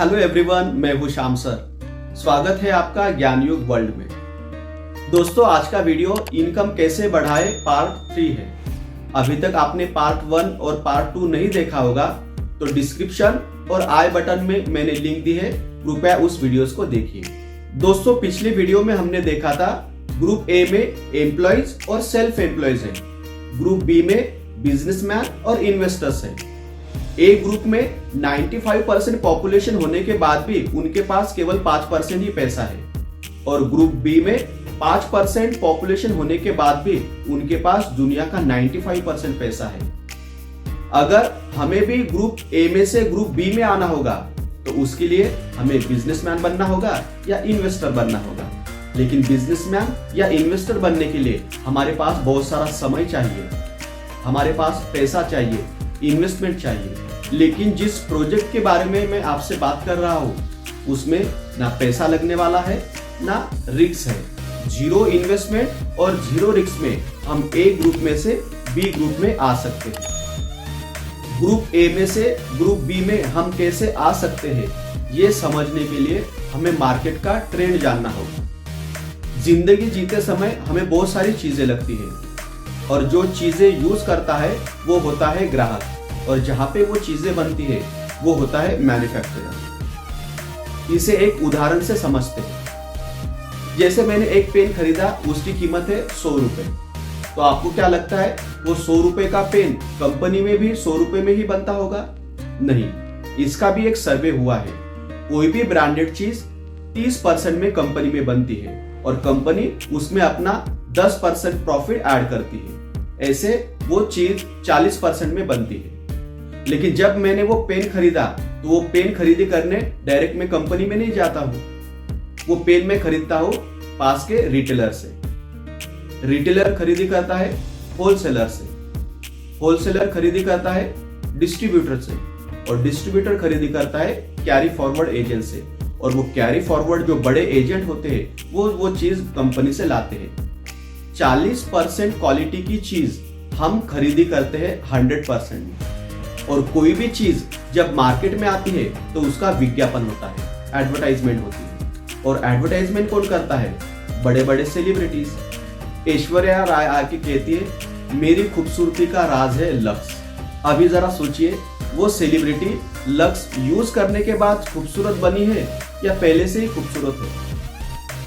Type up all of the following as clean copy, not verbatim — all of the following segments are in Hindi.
हेलो एवरीवन, मैं हूं श्याम सर। स्वागत है आपका ज्ञान युग वर्ल्ड में। दोस्तों, आज का वीडियो इनकम कैसे बढ़ाए पार्ट 3 है। अभी तक आपने पार्ट 1 और पार्ट 2 नहीं देखा होगा तो डिस्क्रिप्शन और आई बटन में मैंने लिंक दी है, कृपया उस वीडियोस को देखिए। दोस्तों, पिछले वीडियो में हमने देखा था ग्रुप ए में एम्प्लॉइज और सेल्फ एम्प्लॉइज है, ग्रुप बी में बिजनेसमैन और इन्वेस्टर्स है। ए ग्रुप में 95% पॉपुलेशन होने के बाद भी उनके पास केवल 5% ही पैसा है और ग्रुप बी में 5% पॉपुलेशन होने के बाद भी उनके पास दुनिया का 95% पैसा है। अगर हमें भी ग्रुप ए में से ग्रुप बी में आना होगा तो उसके लिए हमें बिजनेसमैन बनना होगा या इन्वेस्टर बनना होगा। लेकिन बिजनेसमैन या इन्वेस्टर बनने के लिए हमारे पास बहुत सारा समय चाहिए, हमारे पास पैसा चाहिए, इन्वेस्टमेंट चाहिए। लेकिन जिस प्रोजेक्ट के बारे में मैं आपसे बात कर रहा हूं उसमें ना पैसा लगने वाला है ना रिस्क है। जीरो इन्वेस्टमेंट और जीरो रिस्क में हम ए ग्रुप में से बी ग्रुप में आ सकते हैं। ग्रुप ए में से ग्रुप बी में हम कैसे आ सकते हैं, ये समझने के लिए हमें मार्केट का ट्रेंड जानना होगा। जिंदगी जीते समय हमें बहुत सारी चीजें लगती है और जो चीजें यूज करता है वो होता है ग्राहक, और जहां पे वो चीजें बनती है वो होता है मैन्युफैक्चरर। इसे एक उदाहरण से समझते हैं। जैसे मैंने एक पेन खरीदा, उसकी कीमत है 100 रुपए। तो आपको क्या लगता है वो 100 रुपए का पेन कंपनी में भी 100 रुपए में ही बनता होगा? नहीं, इसका भी एक सर्वे हुआ है। कोई भी ब्रांडेड चीज 30% में कंपनी में बनती है और कंपनी उसमें अपना 10% प्रॉफिट ऐड करती है। ऐसे वो चीज 40% में बनती है। लेकिन जब मैंने वो पेन खरीदा तो वो पेन खरीदी करने डायरेक्ट मैं कंपनी में नहीं जाता हूं, वो पेन मैं खरीदता हूं पास के रिटेलर से। रिटेलर खरीदी करता है होलसेलर से, होलसेलर खरीदी करता है डिस्ट्रीब्यूटर से और डिस्ट्रीब्यूटर खरीदी करता है कैरी फॉरवर्ड एजेंट से। और वो कैरी फॉरवर्ड जो बड़े एजेंट होते हैं वो चीज कंपनी से लाते हैं। 40% क्वालिटी की चीज हम खरीदी करते हैं 100% में। और कोई भी चीज जब मार्केट में आती है तो उसका विज्ञापन होता है, एडवर्टाइजमेंट होती है। और एडवर्टाइजमेंट कौन करता है? बड़े बड़े सेलिब्रिटीज। ऐश्वर्या राय आके कहती है मेरी खूबसूरती का राज है लक्स। अभी जरा सोचिए, वो सेलिब्रिटी लक्स यूज करने के बाद खूबसूरत बनी है या पहले से ही खूबसूरत है?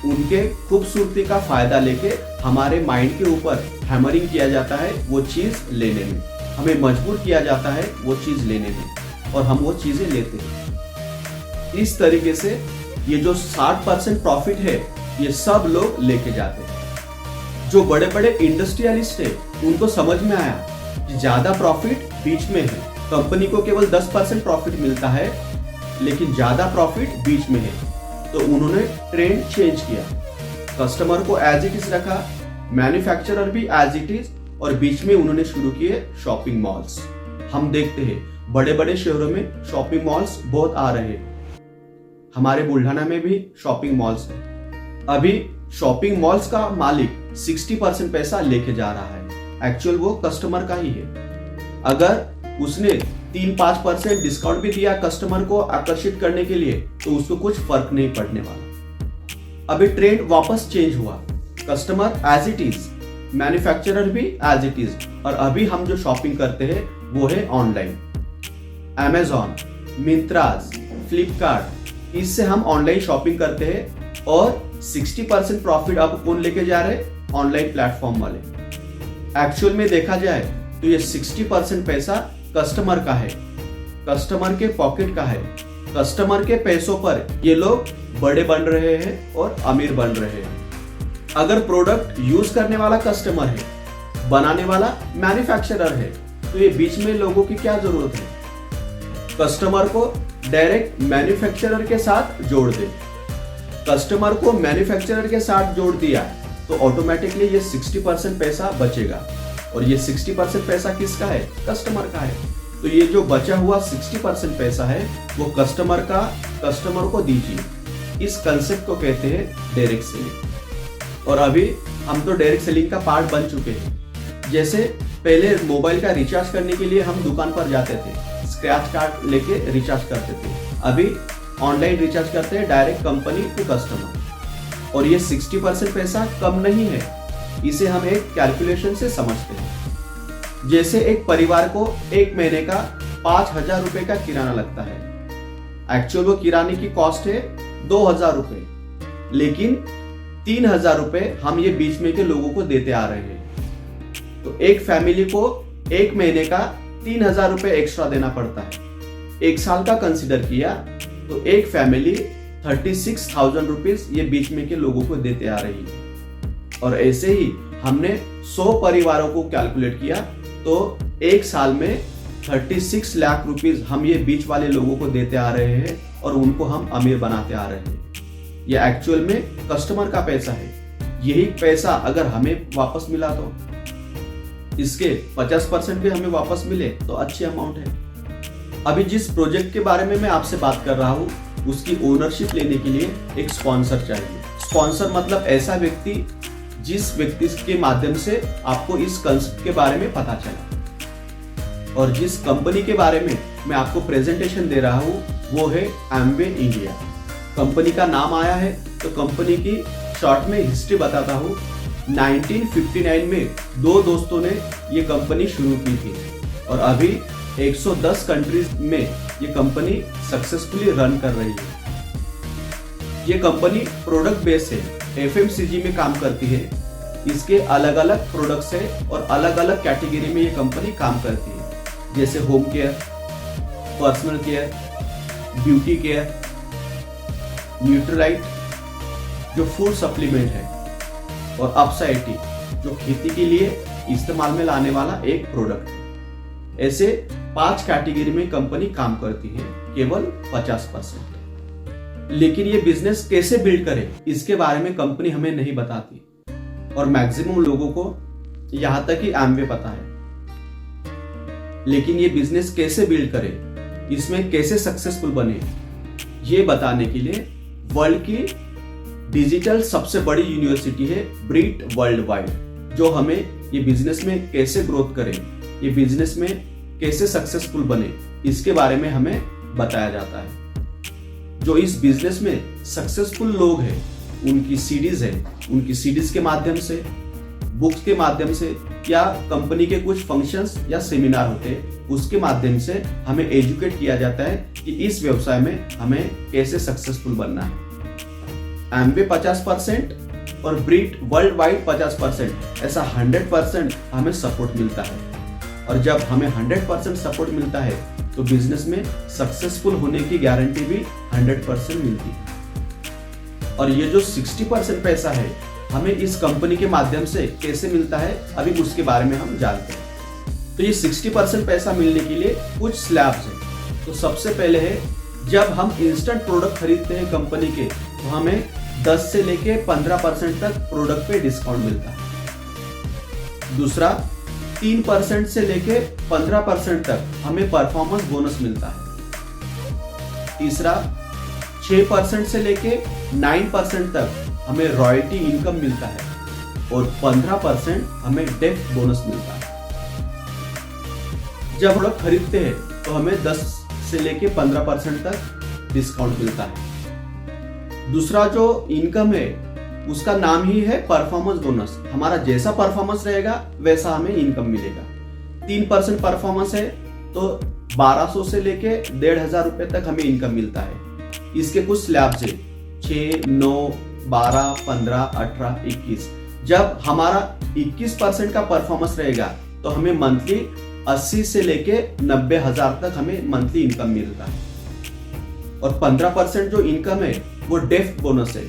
उनके खूबसूरती का फायदा लेके हमारे माइंड के ऊपर हैमरिंग किया जाता है वो चीज लेने में, हमें मजबूर किया जाता है वो चीज लेने में और हम वो चीजें लेते हैं। इस तरीके से ये जो 60% प्रॉफिट है ये सब लोग लेके जाते हैं। जो बड़े बड़े इंडस्ट्रियलिस्ट है उनको समझ में आया कि ज्यादा प्रॉफिट बीच में है। कंपनी को केवल 10% प्रॉफिट मिलता है लेकिन ज्यादा प्रॉफिट बीच में है। तो उन्होंने ट्रेंड चेंज किया, कस्टमर को एज इट इज रखा, मैन्युफैक्चरर भी एज इट इज, और बीच में उन्होंने शुरू किए शॉपिंग मॉल्स। हम देखते हैं बड़े बड़े शहरों में शॉपिंग मॉल्स बहुत आ रहे हैं। हमारे बुल्ढाना में भी शॉपिंग मॉल्स है। अभी शॉपिंग मॉल्स का मालिक 60% पैसा लेके जा रहा है, एक्चुअल वो कस्टमर का ही है। अगर उसने 3-5% डिस्काउंट भी दिया कस्टमर को आकर्षित करने के लिए तो उसको कुछ फर्क नहीं पड़ने वाला। अभी ट्रेंड वापस चेंज हुआ, customer as it is, manufacturer भी एज इट इज। और अभी हम जो शॉपिंग करते हैं वो है ऑनलाइन। Amazon, मिंत्रास, फ्लिपकार्ट, इससे हम ऑनलाइन शॉपिंग करते हैं और 60% प्रॉफिट अब कौन लेके जा रहे हैं? ऑनलाइन प्लेटफॉर्म वाले। एक्चुअल में देखा जाए तो ये 60% पैसा कस्टमर का है, कस्टमर के पॉकेट का है। कस्टमर के पैसों पर ये लोग बड़े बन रहे हैं और अमीर बन रहे हैं। अगर प्रोडक्ट यूज करने वाला कस्टमर है, बनाने वाला मैन्युफैक्चरर है, तो ये बीच में लोगों की क्या जरूरत है? कस्टमर को डायरेक्ट मैन्युफैक्चरर के साथ जोड़ दे। कस्टमर को मैन्युफैक्चरर के साथ जोड़ दिया तो ऑटोमेटिकली ये 60% पैसा बचेगा और ये 60% पैसा किसका है? कस्टमर का है। तो ये जो बचा हुआ 60% पैसा है वो कस्टमर को दीजिए। इस कंसेप्ट को कहते हैं डायरेक्ट सेलिंग। और अभी हम तो डायरेक्ट सेलिंग का पार्ट बन चुके हैं। जैसे पहले मोबाइल का रिचार्ज करने के लिए हम दुकान पर जाते थे, स्क्रैच कार्ड लेके रिचार्ज करते थे। अभी ऑनलाइन रिचार्ज करते हैं डायरेक्ट कंपनी टू कस्टमर। और ये 60% पैसा कम नहीं है, इसे हम एक कैलकुलेशन से समझते हैं। जैसे एक परिवार को एक महीने का 5,000 रुपए का किराना लगता है, एक्चुअल वो किराने की कॉस्ट है 2,000 रुपए, लेकिन 3,000 रुपए हम ये बीच में के लोगों को देते आ रहे हैं। तो एक फैमिली को एक महीने का 3,000 रुपए एक्स्ट्रा देना पड़ता है। एक साल का कंसिडर किया तो एक फैमिली 36,000 रुपीज ये बीच में के लोगों को देते आ रही है। और ऐसे ही हमने 100 परिवारों को कैलकुलेट किया तो एक साल में 36 लाख रुपीज हम ये बीच वाले लोगों को देते आ रहे हैं और उनको हम अमीर बनाते आ रहे हैं। ये एक्चुअल में कस्टमर का पैसा है। यही पैसा अगर हमें वापस मिला तो इसके 50% भी हमें वापस मिले तो अच्छी अमाउंट है। अभी जिस प्रोजेक्ट के बारे में मैं आपसे बात कर रहा हूँ उसकी ओनरशिप लेने के लिए एक स्पॉन्सर चाहिए। स्पॉन्सर मतलब ऐसा व्यक्ति जिस व्यक्ति के माध्यम से आपको इस कंसेप्ट के बारे में पता चला। और जिस कंपनी के बारे में मैं आपको प्रेजेंटेशन दे रहा हूँ वो है एमवे इंडिया। कंपनी का नाम आया है तो कंपनी की शॉर्ट में हिस्ट्री बताता हूँ। 1959 में 2 दोस्तों ने ये कंपनी शुरू की थी और अभी 110 कंट्रीज में ये कंपनी सक्सेसफुली रन कर रही है। ये कंपनी प्रोडक्ट बेस्ड है, एफएमसीजी में काम करती है। इसके अलग अलग प्रोडक्ट्स है और अलग अलग कैटेगरी में ये कंपनी काम करती है, जैसे home care, personal care, beauty care, Nutrilite जो फूड सप्लीमेंट है और अपसाइटी जो खेती के लिए इस्तेमाल में लाने वाला एक प्रोडक्ट है। ऐसे 5 कैटेगरी में कंपनी काम करती है, केवल 50%। लेकिन ये बिजनेस कैसे बिल्ड करे इसके बारे में कंपनी हमें नहीं बताती और मैक्सिमम लोगों को यहां तक कि एमवे पता है। लेकिन ये बिजनेस कैसे बिल्ड करे, इसमें कैसे सक्सेसफुल बने, ये बताने के लिए वर्ल्ड की डिजिटल सबसे बड़ी यूनिवर्सिटी है ब्रीट वर्ल्ड वाइड, जो हमें ये बिजनेस में कैसे ग्रोथ करे, ये बिजनेस में कैसे सक्सेसफुल बने, इसके बारे में हमें बताया जाता है। जो इस बिजनेस में सक्सेसफुल लोग हैं उनकी सीडीज है, उनकी सीडीज के माध्यम से, बुक्स के माध्यम से या कंपनी के कुछ फंक्शंस या सेमिनार होते हैं उसके माध्यम से हमें एजुकेट किया जाता है कि इस व्यवसाय में हमें कैसे सक्सेसफुल बनना है। एमवे 50% और ब्रीट वर्ल्ड वाइड 50%, ऐसा 100% हमें सपोर्ट मिलता है। और जब हमें 100% सपोर्ट मिलता है तो बिजनेस में सक्सेसफुल होने की गारंटी भी 100% मिलती है। और ये जो 60% पैसा है हमें इस कंपनी के माध्यम से कैसे मिलता है, अभी उसके बारे में हम जानते हैं। तो ये 60% पैसा मिलने के लिए कुछ स्लैब्स हैं। तो सबसे पहले है, जब हम इंस्टेंट प्रोडक्ट खरीदते हैं कंपनी के तो हमें 10 से लेके 15% तक प्रोडक्ट पे डिस्काउंट मिलता है। दूसरा, 3% से लेके 15% तक हमें परफॉर्मेंस बोनस मिलता है। तीसरा, 6% से लेके 9% तक हमें रॉयल्टी इनकम मिलता है और 15% हमें डेप्थ बोनस मिलता है। जब प्रोडक्ट खरीदते हैं तो हमें 10 से लेके 15% तक डिस्काउंट मिलता है। दूसरा जो इनकम है उसका नाम ही है परफॉर्मेंस बोनस। हमारा जैसा परफॉर्मेंस रहेगा वैसा हमें इनकम मिलेगा। 3% परफॉर्मेंस है तो 1200 से लेके 1,500 रुपए तक हमें इनकम मिलता है। इसके कुछ स्लैब्स है, 6, 9, 12, 15, 18, 21। जब हमारा 21% का परफॉर्मेंस रहेगा तो हमें मंथली 80 से लेके 90,000 तक हमें मंथली इनकम मिलता है। और 15% जो इनकम है वो डेप्थ बोनस है,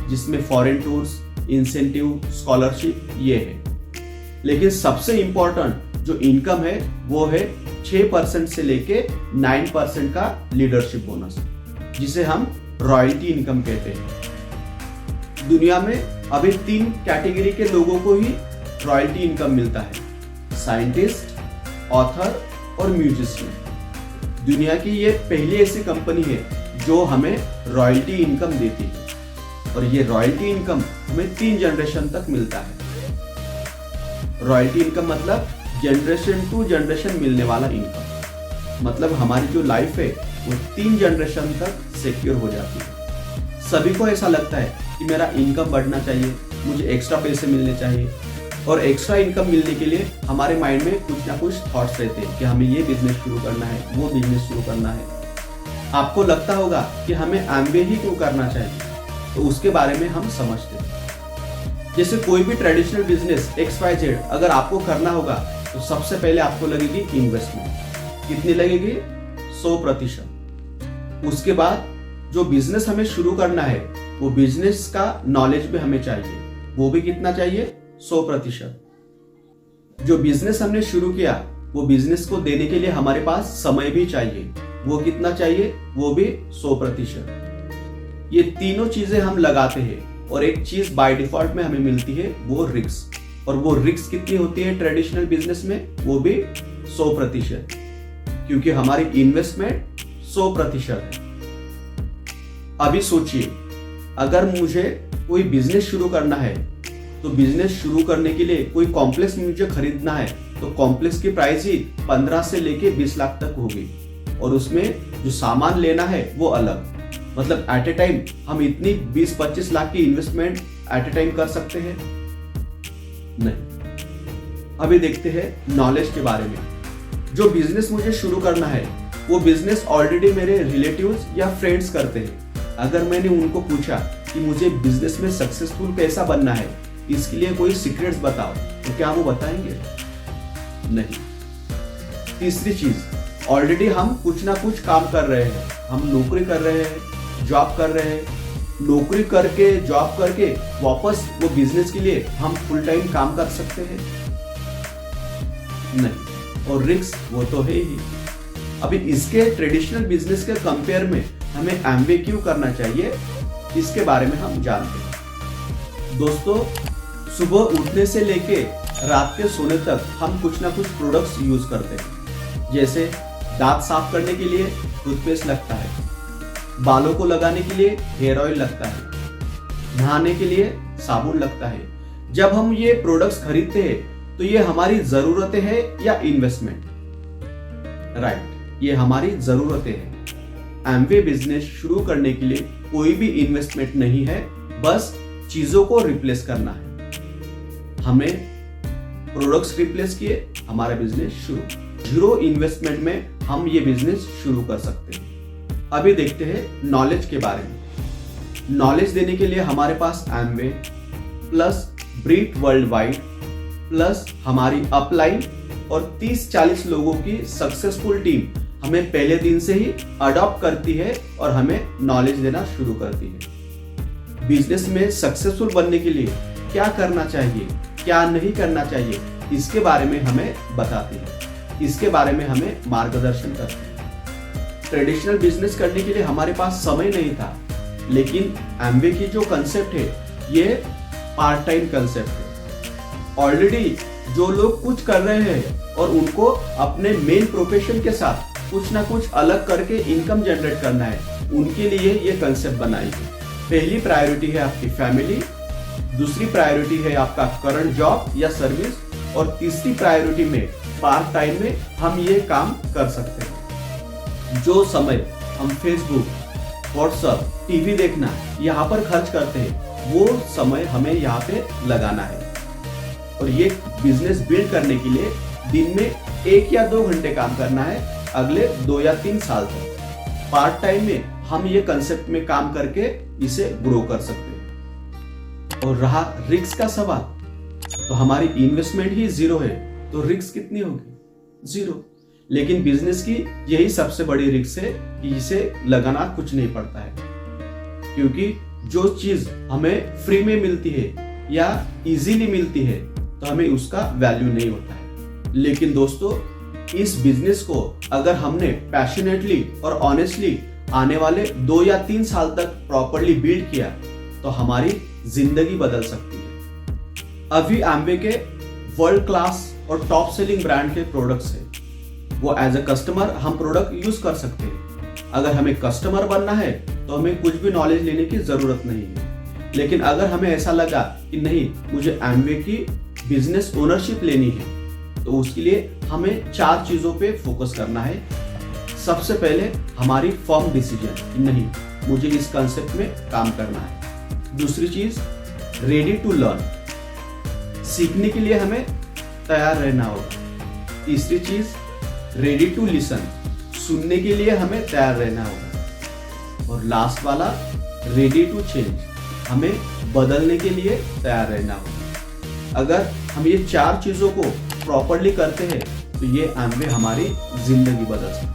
जिसमें फॉरेन टूर्स, इंसेंटिव, स्कॉलरशिप ये है। लेकिन सबसे इंपॉर्टेंट जो इनकम है वो है 6% से लेके 9% का लीडरशिप बोनस, जिसे हम रॉयल्टी इनकम कहते हैं। दुनिया में अभी 3 कैटेगरी के लोगों को ही रॉयल्टी इनकम मिलता है, साइंटिस्ट, ऑथर और म्यूजिशियन। दुनिया की ये पहली ऐसी कंपनी है जो हमें रॉयल्टी इनकम देती है और ये रॉयल्टी इनकम हमें 3 जनरेशन तक मिलता है। रॉयल्टी इनकम मतलब जनरेशन टू जनरेशन मिलने वाला इनकम, मतलब हमारी जो लाइफ है वो 3 जनरेशन तक सिक्योर हो जाती है। सभी को ऐसा लगता है कि मेरा इनकम बढ़ना चाहिए, मुझे एक्स्ट्रा पैसे मिलने चाहिए, और एक्स्ट्रा इनकम मिलने के लिए हमारे माइंड में कुछ ना कुछ थॉट्स रहते हैं कि हमें ये बिजनेस शुरू करना है, वो बिजनेस शुरू करना है। आपको लगता होगा कि हमें एमबीए ही क्यों करना चाहिए, तो उसके बारे में हम समझते हैं। जैसे कोई भी ट्रेडिशनल बिजनेस XYZ अगर आपको करना होगा तो सबसे पहले आपको लगेगी इन्वेस्टमेंट। कितनी लगेगी? 100%। उसके बाद जो बिजनेस हमें शुरू करना है वो बिजनेस का नॉलेज भी हमें चाहिए, वो भी कितना चाहिए? 100%। जो बिजनेस हमने शुरू किया वो बिजनेस को देने के लिए हमारे पास समय भी चाहिए, वो कितना चाहिए? वो भी 100%। ये तीनों चीजें हम लगाते हैं और एक चीज बाय डिफॉल्ट में हमें मिलती है, वो रिस्क। और वो रिस्क कितनी होती है ट्रेडिशनल बिजनेस में? वो भी 100%, क्योंकि हमारी इन्वेस्टमेंट 100% है। अभी सोचिए, अगर मुझे कोई बिजनेस शुरू करना है तो बिजनेस शुरू करने के लिए कोई कॉम्प्लेक्स मुझे खरीदना है तो कॉम्प्लेक्स की प्राइस ही 15 से लेके 20 लाख तक होगी, और उसमें जो सामान लेना है वो अलग। मतलब एट ए टाइम हम इतनी 20-25 लाख की इन्वेस्टमेंट एट ए टाइम कर सकते हैं? नहीं। अभी देखते हैं नॉलेज के बारे में। जो बिजनेस मुझे शुरू करना है वो बिजनेस ऑलरेडी मेरे रिलेटिव्स या फ्रेंड्स करते हैं। अगर मैंने उनको पूछा कि मुझे बिजनेस में सक्सेसफुल कैसा बनना है, इसके लिए कोई सीक्रेट्स बताओ, तो क्या वो बताएंगे? नहीं। तीसरी चीज, ऑलरेडी हम कुछ ना कुछ काम कर रहे हैं, हम नौकरी कर रहे हैं, जॉब कर रहे हैं। नौकरी करके जॉब करके वापस वो बिजनेस के लिए हम फुल टाइम काम कर सकते हैं? नहीं। और रिस्क वो तो है ही। अभी इसके ट्रेडिशनल बिजनेस के कंपेयर में हमें एमबीए क्यों करना चाहिए, इसके बारे में हम जानते हैं। दोस्तों, सुबह उठने से लेके रात के सोने तक हम कुछ ना कुछ प्रोडक्ट्स यूज करते हैं। जैसे दांत साफ करने के लिए टूथपेस्ट लगता है, बालों को लगाने के लिए हेयर ऑयल लगता है, नहाने के लिए साबुन लगता है। जब हम ये प्रोडक्ट्स खरीदते हैं तो ये हमारी जरूरतें हैं या इन्वेस्टमेंट? राइट, ये हमारी जरूरतें हैं। एमवे बिजनेस शुरू करने के लिए कोई भी इन्वेस्टमेंट नहीं है, बस चीजों को रिप्लेस करना है। हमें प्रोडक्ट्स रिप्लेस किए, हमारा बिजनेस शुरू। 0 इन्वेस्टमेंट में हम ये बिजनेस शुरू कर सकते हैं। अभी देखते हैं नॉलेज के बारे में। नॉलेज देने के लिए हमारे पास Amway plus Britt world wide plus हमारी अपलाइन और 30-40 लोगों की सक्सेसफुल टीम हमें पहले दिन से ही अडॉप्ट करती है और हमें नॉलेज देना शुरू करती है। बिजनेस में सक्सेसफुल बनने के लिए क्या करना चाहिए, क्या नहीं करना चाहिए, इसके बारे में हमें बताती है, इसके बारे में हमें मार्गदर्शन करती है। ट्रेडिशनल बिजनेस करने के लिए हमारे पास समय नहीं था, लेकिन एमवे की जो कंसेप्ट है ये पार्ट टाइम कंसेप्ट है। ऑलरेडी जो लोग कुछ कर रहे हैं और उनको अपने मेन प्रोफेशन के साथ कुछ ना कुछ अलग करके इनकम जनरेट करना है, उनके लिए ये कंसेप्ट बनाई है। पहली प्रायोरिटी है आपकी फैमिली, दूसरी प्रायोरिटी है आपका करंट जॉब या सर्विस, और तीसरी प्रायोरिटी में पार्ट टाइम में हम ये काम कर सकते हैं। जो समय हम फेसबुक, व्हाट्सएप, टीवी देखना यहाँ पर खर्च करते हैं, वो समय हमें यहाँ पे लगाना है। और ये बिजनेस बिल्ड करने के लिए दिन में 1 या 2 घंटे काम करना है अगले 2 या 3 साल तक। पार्ट टाइम में हम ये कंसेप्ट में काम करके इसे ग्रो कर सकते हैं। और रहा रिस्क का सवाल, तो हमारी इन्वेस्टमेंट ही 0 है, तो रिस्क कितनी होगी? 0। लेकिन बिजनेस की यही सबसे बड़ी रिस्क है कि इसे लगाना कुछ नहीं पड़ता है, क्योंकि जो चीज हमें फ्री में मिलती है या इजीली मिलती है तो हमें उसका वैल्यू नहीं होता है। लेकिन दोस्तों, इस बिजनेस को अगर हमने पैशनेटली और ऑनेस्टली आने वाले 2 या 3 साल तक प्रॉपरली बिल्ड किया तो हमारी जिंदगी बदल सकती है। अभी एम्वे के वर्ल्ड क्लास और टॉप सेलिंग ब्रांड के प्रोडक्ट्स हैं, वो एज अ कस्टमर हम प्रोडक्ट यूज कर सकते हैं। अगर हमें कस्टमर बनना है तो हमें कुछ भी नॉलेज लेने की जरूरत नहीं है। लेकिन अगर हमें ऐसा लगा कि नहीं, मुझे एमवे की बिजनेस ओनरशिप लेनी है, तो उसके लिए हमें 4 चीजों पे फोकस करना है। सबसे पहले हमारी फर्म डिसीजन, नहीं मुझे इस कंसेप्ट में काम करना है। दूसरी चीज, रेडी टू लर्न, सीखने के लिए हमें तैयार रहना होगा। तीसरी चीज, रेडी टू लिसन, सुनने के लिए हमें तैयार रहना होगा। और लास्ट वाला, रेडी टू चेंज, हमें बदलने के लिए तैयार रहना होगा। अगर हम ये 4 चीजों को प्रॉपरली करते हैं तो ये आगे हमारी जिंदगी बदल सकती है।